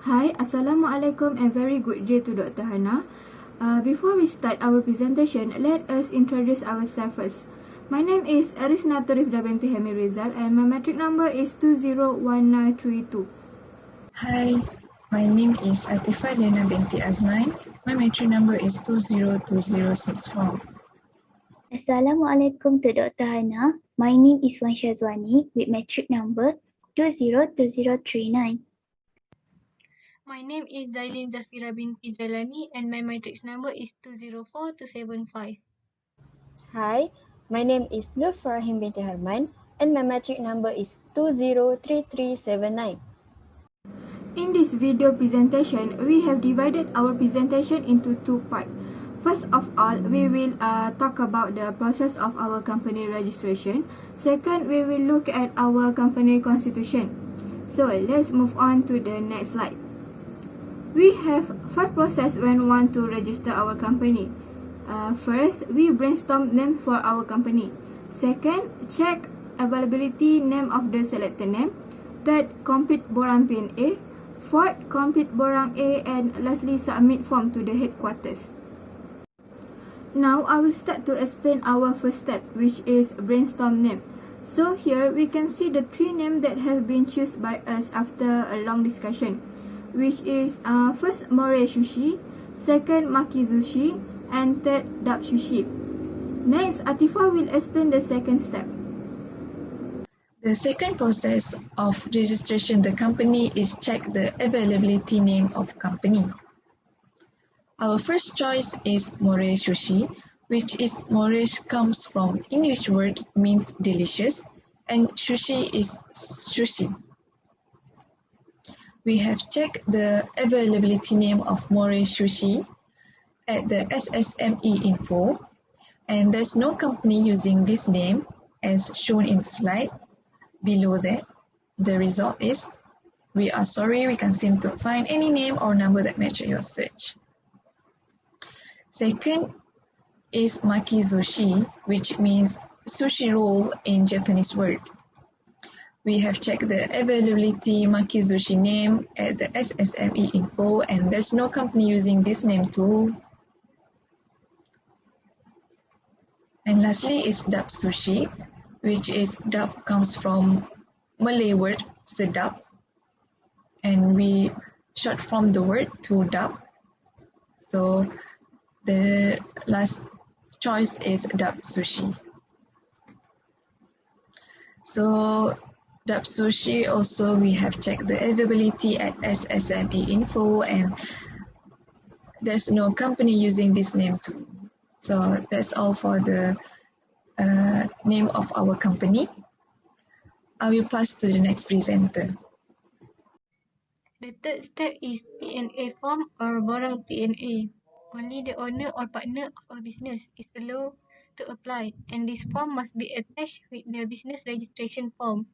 Hi, Assalamualaikum and very good day to Dr. Hana. Before we start our presentation, let us introduce ourselves first. My name is Risnatul Rifda Binti Helmi Rizal and my matric number is 201932. Hi, my name is Atifa Diyana binti Azman. My matric number is 202064. Assalamualaikum to Dr. Hana. My name is Wan Syazwannie with matric number 202039. My name is Zailin Zahfira Binti Zailani and my matrix number is 204275. Hi, my name is Farahin Binti Harman and my matric number is 203379. In this video presentation, we have divided our presentation into two parts. First of all, we will talk about the process of our company registration. Second, we will look at our company constitution. So let's move on to the next slide. We have 5 processes when we want to register our company. First, we brainstorm name for our company. Second, check availability name of the selected name. Third, complete borang PNA. Fourth, complete borang A, and lastly, submit form to the headquarters. Now, I will start to explain our first step, which is brainstorm name. So here, we can see the 3 names that have been chosen by us after a long discussion, which is first More Sushi, second Maki Sushi, and third Dub Sushi. Next, Atifa will explain the second step. The second process of registration the company is check the availability name of company. Our first choice is More Sushi, which is More comes from English word means delicious and sushi is sushi. We have checked the availability name of More Sushi at the SSME info, and there's no company using this name as shown in the slide. Below that, the result is, we are sorry we can't seem to find any name or number that matches your search. Second is Maki Sushi, which means sushi roll in Japanese word. We have checked the availability Maki Sushi name at the SSME info, and there's no company using this name too. And lastly is Dub Sushi, which is dub comes from Malay word sedap, and we short form the word to dub. So the last choice is Dub Sushi. So Dub Sushi also we have checked the availability at SSME info, and there's no company using this name too. So that's all for the name of our company. I will pass to the next presenter. The third step is PNA form or borang PNA. Only the owner or partner of a business is allowed to apply, and this form must be attached with the business registration form,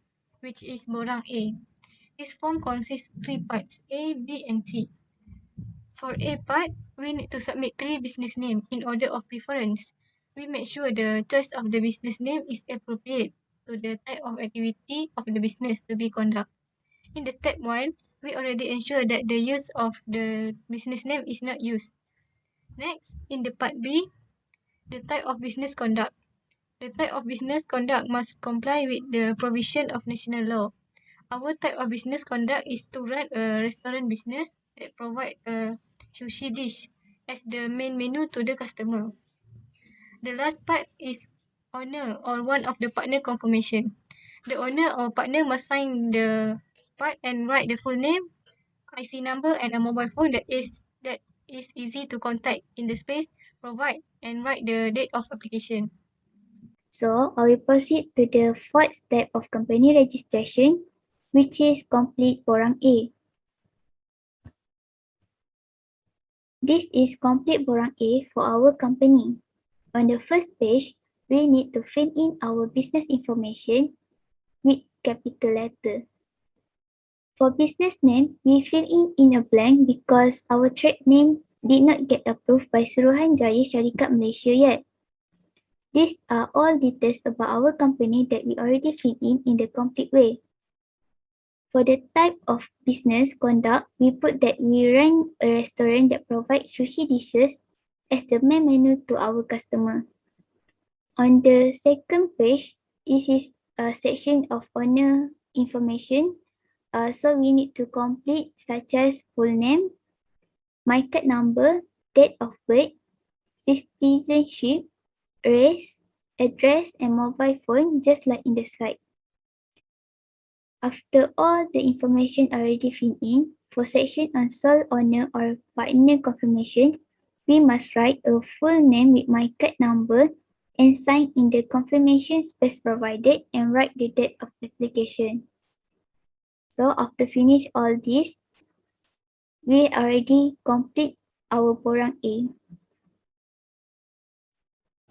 which is borang A. This form consists 3 parts, A, B, and C. For A part, we need to submit 3 business names in order of preference. We make sure the choice of the business name is appropriate to the type of activity of the business to be conducted. In the step 1, we already ensure that the use of the business name is not used. Next, in the part B, the type of business conduct. The type of business conduct must comply with the provision of national law. Our type of business conduct is to run a restaurant business that provide a sushi dish as the main menu to the customer. The last part is owner or one of the partner confirmation. The owner or partner must sign the part and write the full name, IC number, and a mobile phone that is easy to contact in the space provide, and write the date of application. So, I will proceed to the fourth step of company registration, which is complete borang A. This is complete borang A for our company. On the first page, we need to fill in our business information with capital letter. For business name, we fill in a blank because our trade name did not get approved by Suruhanjaya Syarikat Malaysia yet. These are all details about our company that we already filled in the complete way. For the type of business conduct, we put that we run a restaurant that provides sushi dishes as the main menu to our customer. On the second page, this is a section of owner information. So we need to complete such as full name, my card number, date of birth, citizenship, race, address, and mobile phone, just like in the slide. After all the information already filled in, for section on sole owner or partner confirmation, we must write a full name with my card number and sign in the confirmation space provided and write the date of application. So after finish all this, we already complete our borang A.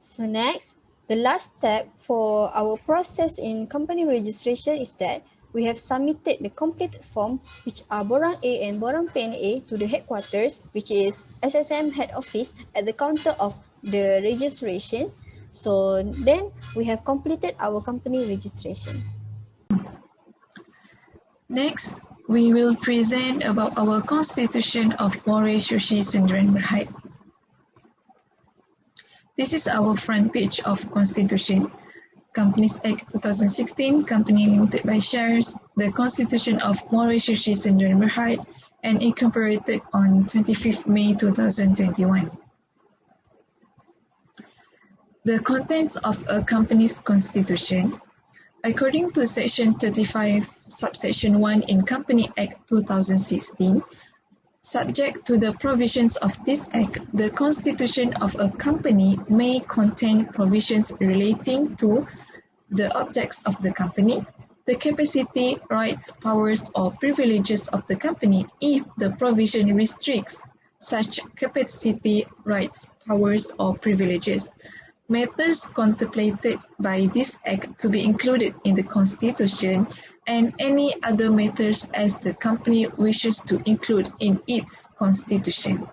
So next, the last step for our process in company registration is that we have submitted the complete form, which are Borang A and Borang PNA, to the headquarters, which is SSM head office at the counter of the registration. So then we have completed our company registration. Next, we will present about our constitution of More Sushi Sdn Bhd. This is our front page of constitution. Companies Act 2016, Company Limited by Shares, the Constitution of More Sushi Sdn Bhd, and incorporated on 25th May 2021. The contents of a company's constitution. According to Section 35, Subsection 1 in Company Act 2016, subject to the provisions of this Act, the constitution of a company may contain provisions relating to the objects of the company, the capacity, rights, powers, or privileges of the company if the provision restricts such capacity, rights, powers, or privileges. Matters contemplated by this Act to be included in the Constitution and any other matters as the company wishes to include in its Constitution.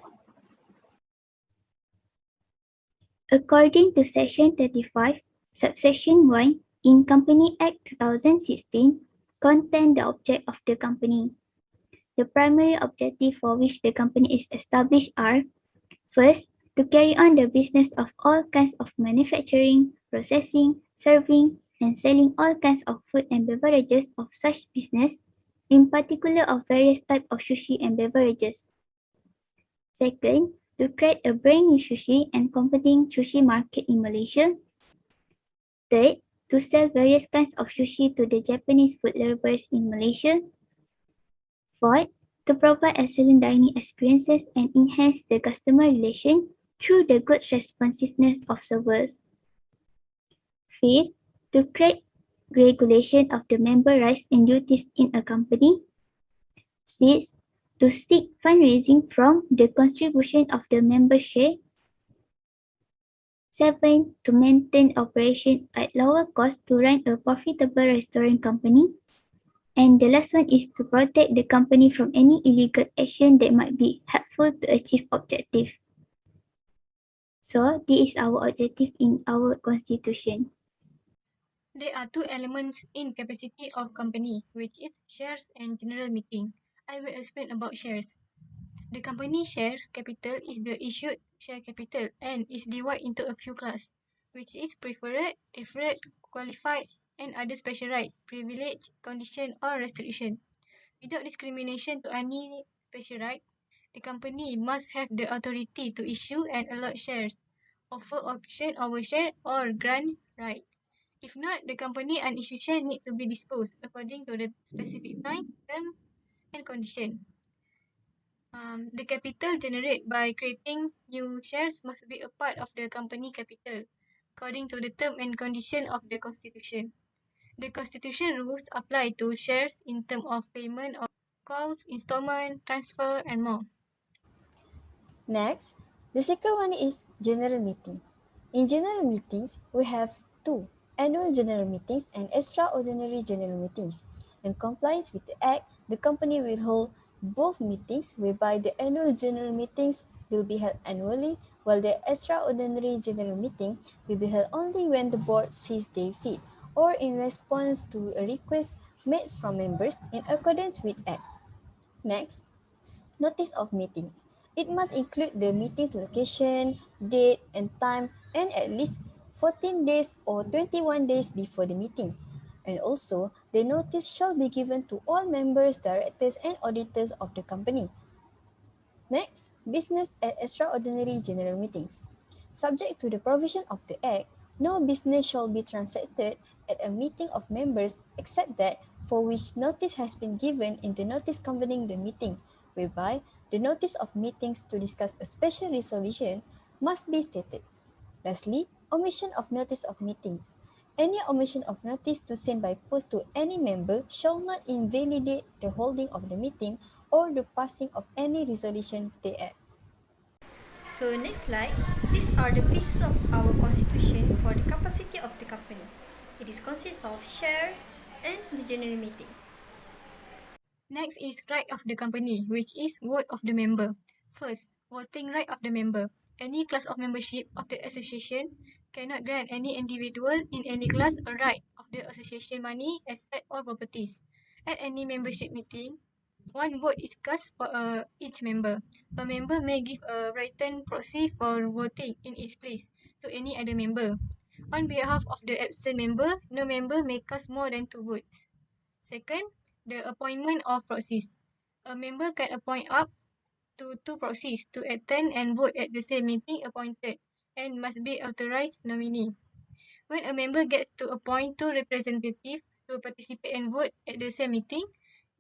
According to Section 35, Subsection 1 in Company Act 2016, contain the object of the company. The primary objective for which the company is established are: first, to carry on the business of all kinds of manufacturing, processing, serving, and selling all kinds of food and beverages of such business, in particular of various types of sushi and beverages. Second, to create a brand new sushi and competing sushi market in Malaysia. Third, to sell various kinds of sushi to the Japanese food lovers in Malaysia. Fourth, to provide excellent dining experiences and enhance the customer relation through the good responsiveness of servers. Fifth, to create regulation of the member rights and duties in a company. Sixth, to seek fundraising from the contribution of the member share. 7. To maintain operation at lower cost to run a profitable restaurant company. And the last one is to protect the company from any illegal action that might be helpful to achieve objective. So, this is our objective in our constitution. There are two elements in capacity of company, which is shares and general meeting. I will explain about shares. The company shares capital is the issued share capital and is divided into a few classes, which is preferred, deferred, qualified, and other special right, privilege, condition, or restriction. Without discrimination to any special right, the company must have the authority to issue and allot shares, offer option over share, or grant rights. If not, the company and issue share need to be disposed according to the specific time, terms, and condition. The capital generated by creating new shares must be a part of the company capital, according to the term and condition of the Constitution. The Constitution rules apply to shares in terms of payment of calls, installment, transfer, and more. Next, the second one is general meeting. In general meetings, we have two: annual general meetings and extraordinary general meetings. In compliance with the Act, the company will hold both meetings, whereby the annual general meetings will be held annually, while the extraordinary general meeting will be held only when the board sees they fit, or in response to a request made from members in accordance with Act. Next, notice of meetings. It must include the meeting's location, date and time, and at least 14 days or 21 days before the meeting. And also, the notice shall be given to all members, directors, and auditors of the company. Next, business and extraordinary general meetings. Subject to the provision of the Act, no business shall be transacted at a meeting of members except that for which notice has been given in the notice convening the meeting, whereby the notice of meetings to discuss a special resolution must be stated. Lastly, omission of notice of meetings. Any omission of notice to send by post to any member shall not invalidate the holding of the meeting or the passing of any resolution thereat. So next slide, these are the pieces of our constitution for the capacity of the company. It is consists of share and the general meeting. Next is right of the company, which is vote of the member. First, voting right of the member. Any class of membership of the association cannot grant any individual in any class a right of the association money, asset or properties. At any membership meeting, one vote is cast for each member. A member may give a written proxy for voting in its place to any other member. On behalf of the absent member, no member may cast more than 2 votes. Second, the appointment of proxies. A member can appoint up to 2 proxies to attend and vote at the same meeting appointed and must be authorized nominee. When a member gets to appoint 2 representatives to participate and vote at the same meeting,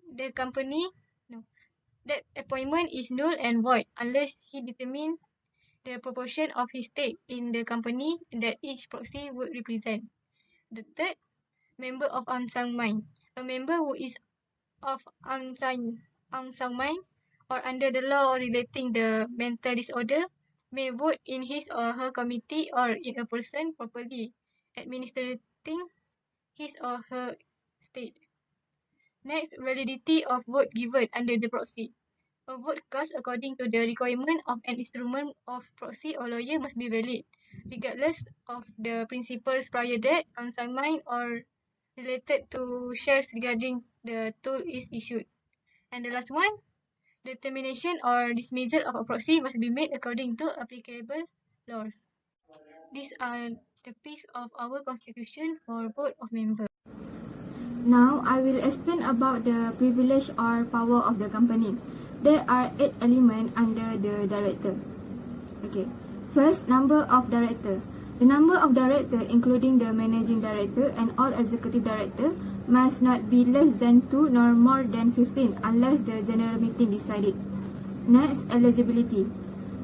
the company, that appointment is null and void unless he determines the proportion of his stake in the company that each proxy would represent. The third, member of unsound mind. A member who is of unsound mind or under the law relating the mental disorder may vote in his or her committee or in a person properly administrating his or her state. Next, validity of vote given under the proxy. A vote cast according to the requirement of an instrument of proxy or lawyer must be valid, regardless of the principles prior that unsound mind or related to shares regarding the tool is issued. And the last one, determination or dismissal of a proxy must be made according to applicable laws. These are the piece of our constitution for board of members. Now, I will explain about the privilege or power of the company. There are 8 elements under the director. Okay. First, number of director. The number of director, including the managing director and all executive director, must not be less than 2 nor more than 15 unless the general meeting decided. Next, eligibility.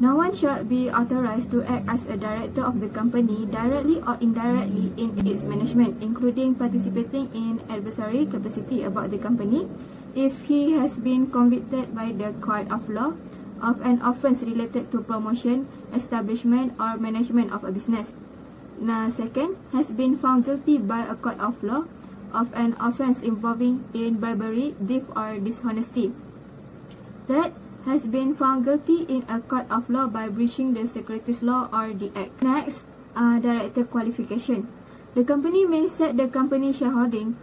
No one shall be authorized to act as a director of the company directly or indirectly in its management, including participating in advisory capacity about the company if he has been convicted by the court of law of an offence related to promotion, establishment or management of a business. Second, has been found guilty by a court of law of an offence involving in bribery, theft or dishonesty. Third, has been found guilty in a court of law by breaching the securities law or the act. Next, director qualification. The company may set the company shareholding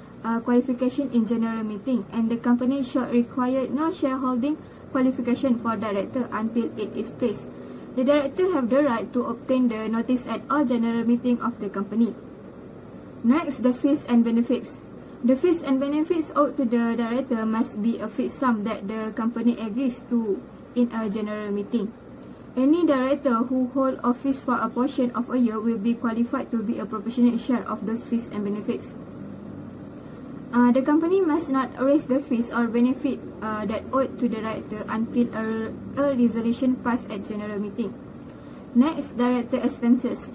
qualification in general meeting, and the company should require no shareholding qualification for director until it is placed. The director have the right to obtain the notice at all general meeting of the company. Next, the fees and benefits. The fees and benefits owed to the director must be a fixed sum that the company agrees to in a general meeting. Any director who hold office for a portion of a year will be qualified to be a proportionate share of those fees and benefits. The company must not raise the fees or benefit that owed to the director until a resolution passed at general meeting. Next, director expenses.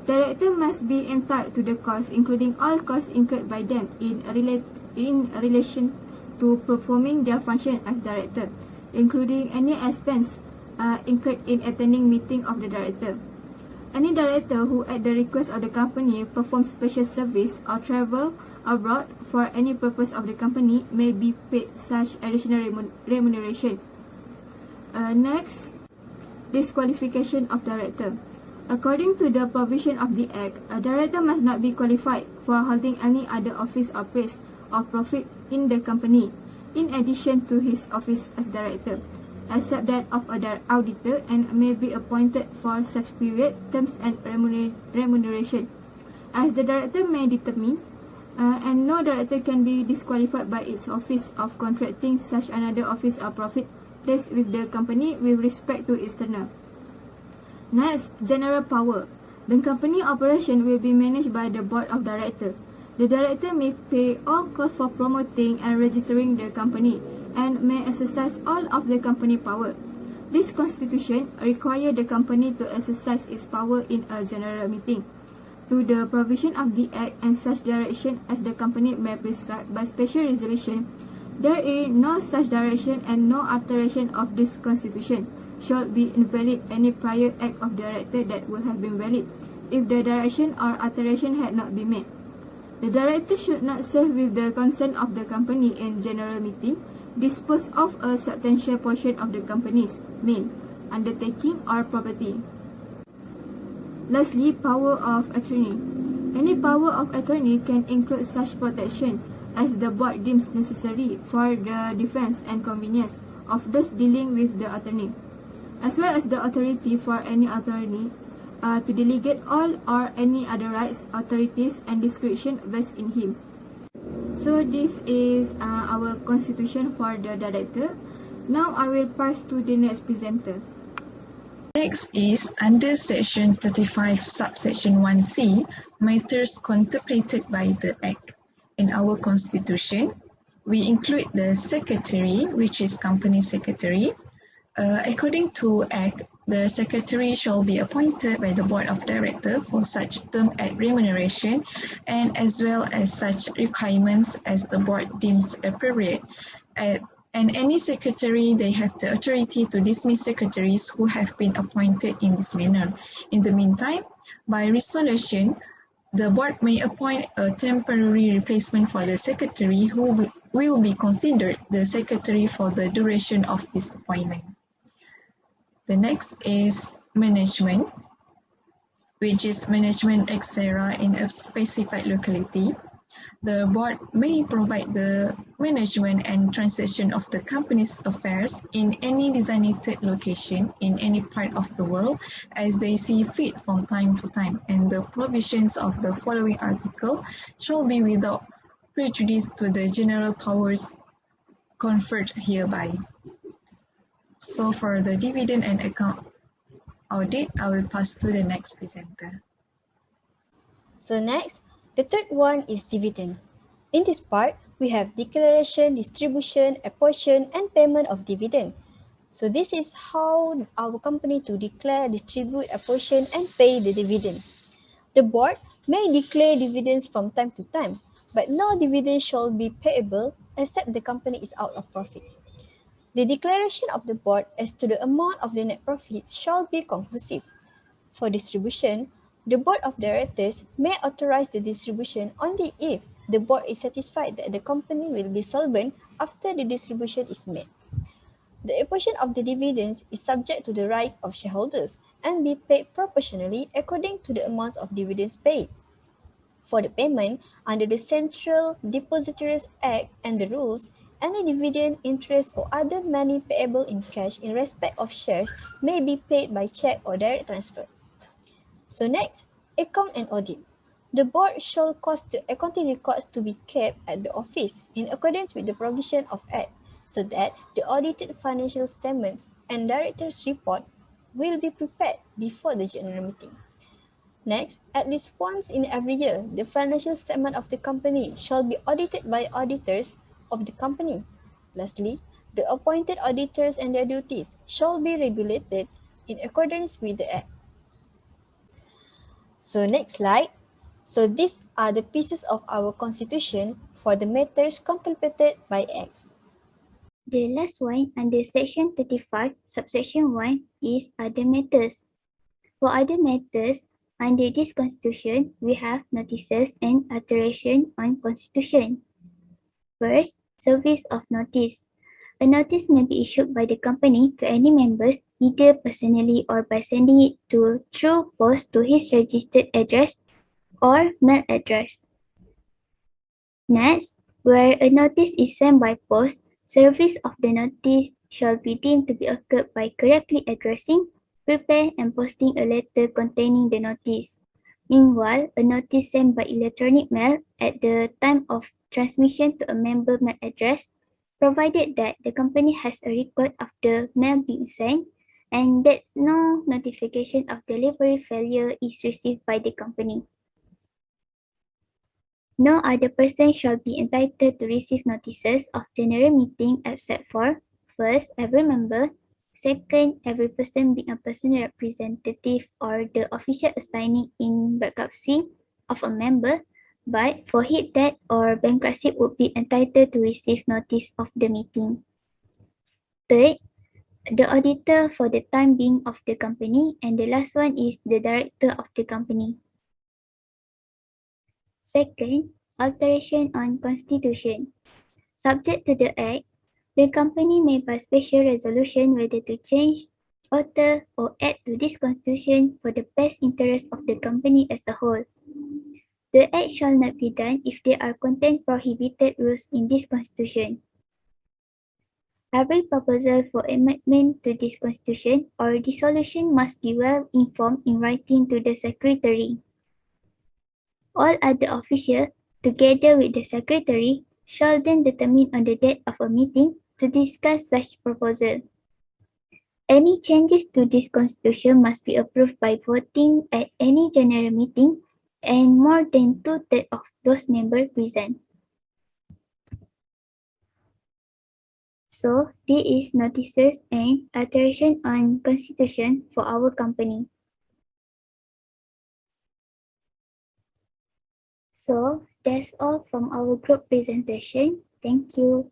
Director must be entitled to the cost, including all costs incurred by them in relation to performing their function as director, including any expense incurred in attending meeting of the director. Any director who, at the request of the company, performs special service or travel abroad for any purpose of the company may be paid such additional remuneration. Next, disqualification of director. According to the provision of the Act, a director must not be qualified for holding any other office or place of profit in the company, in addition to his office as director, except that of a auditor, and may be appointed for such period, terms and remuneration as the director may determine, and no director can be disqualified by its office of contracting such another office or profit placed with the company with respect to its tenure. Next, general power. The company operation will be managed by the board of directors. The director may pay all costs for promoting and registering the company and may exercise all of the company power. This constitution requires the company to exercise its power in a general meeting to the provision of the Act and such direction as the company may prescribe by special resolution. There is no such direction and no alteration of this constitution shall be invalid any prior act of director that would have been valid if the direction or alteration had not been made. The director should not serve with the consent of the company in general meeting, dispose of a substantial portion of the company's main undertaking or property. Lastly, power of attorney. Any power of attorney can include such protection as the board deems necessary for the defense and convenience of those dealing with the attorney, as well as the authority for any attorney to delegate all or any other rights, authorities, and discretion vested in him. So this is our constitution for the director. Now I will pass to the next presenter. Next is under section 35 subsection 1C, matters contemplated by the Act. In our constitution, we include the secretary, which is company secretary. According to Act, the secretary shall be appointed by the board of directors for such term at remuneration and as well as such requirements as the board deems appropriate. And any secretary, they have the authority to dismiss secretaries who have been appointed in this manner. In the meantime, by resolution, the board may appoint a temporary replacement for the secretary who will be considered the secretary for the duration of this appointment. The next is management, which is management etc. in a specified locality. The board may provide the management and transaction of the company's affairs in any designated location in any part of the world as they see fit from time to time, and the provisions of the following article shall be without prejudice to the general powers conferred hereby. So for the dividend and account audit, I will pass to the next presenter. So next, the third one is dividend. In this part, we have declaration, distribution, apportion, and payment of dividend. So this is how our company to declare, distribute, apportion, and pay the dividend. The board may declare dividends from time to time, but no dividend shall be payable except the company is out of profit. The declaration of the board as to the amount of the net profit shall be conclusive. For distribution, the board of directors may authorize the distribution only if the board is satisfied that the company will be solvent after the distribution is made. The apportion of the dividends is subject to the rights of shareholders and be paid proportionally according to the amounts of dividends paid. For the payment, under the Central Depositories Act and the rules, any dividend, interest, or other money payable in cash in respect of shares may be paid by check or direct transfer. So next, account and audit. The board shall cause the accounting records to be kept at the office in accordance with the provision of Act, so that the audited financial statements and director's report will be prepared before the general meeting. Next, at least once in every year, the financial statement of the company shall be audited by auditors of the company. Lastly, the appointed auditors and their duties shall be regulated in accordance with the Act. So next slide. So these are the pieces of our constitution for the matters contemplated by Act. The last one under section 35, subsection 1 is other matters. For other matters, under this constitution, we have notices and alteration on constitution. First, service of notice. A notice may be issued by the company to any members either personally or by sending it through post to his registered address or mail address. Next, Where a notice is sent by post, service of the notice shall be deemed to be occurred by correctly addressing, prepare and posting a letter containing the notice. Meanwhile, a notice sent by electronic mail at the time of transmission to a member mail address, provided that the company has a record of the mail being sent and that no notification of delivery failure is received by the company. No other person shall be entitled to receive notices of general meeting except for first, every member, second, every person being a personal representative or the official assignee in bankruptcy of a member, but for his death or bankruptcy would be entitled to receive notice of the meeting. Third, the auditor for the time being of the company, and the last one is the director of the company. Second, alteration on constitution. Subject to the Act, the company may pass special resolution whether to change, alter, or add to this constitution for the best interest of the company as a whole. The Act shall not be done if there are contained prohibited rules in this constitution. Every proposal for amendment to this constitution or dissolution must be well informed in writing to the Secretary. All other officials, together with the Secretary, shall then determine on the date of a meeting to discuss such proposal. Any changes to this constitution must be approved by voting at any general meeting and more than two-thirds of those members present. So, this is notices and alteration on constitution for our company. So, that's all from our group presentation. Thank you.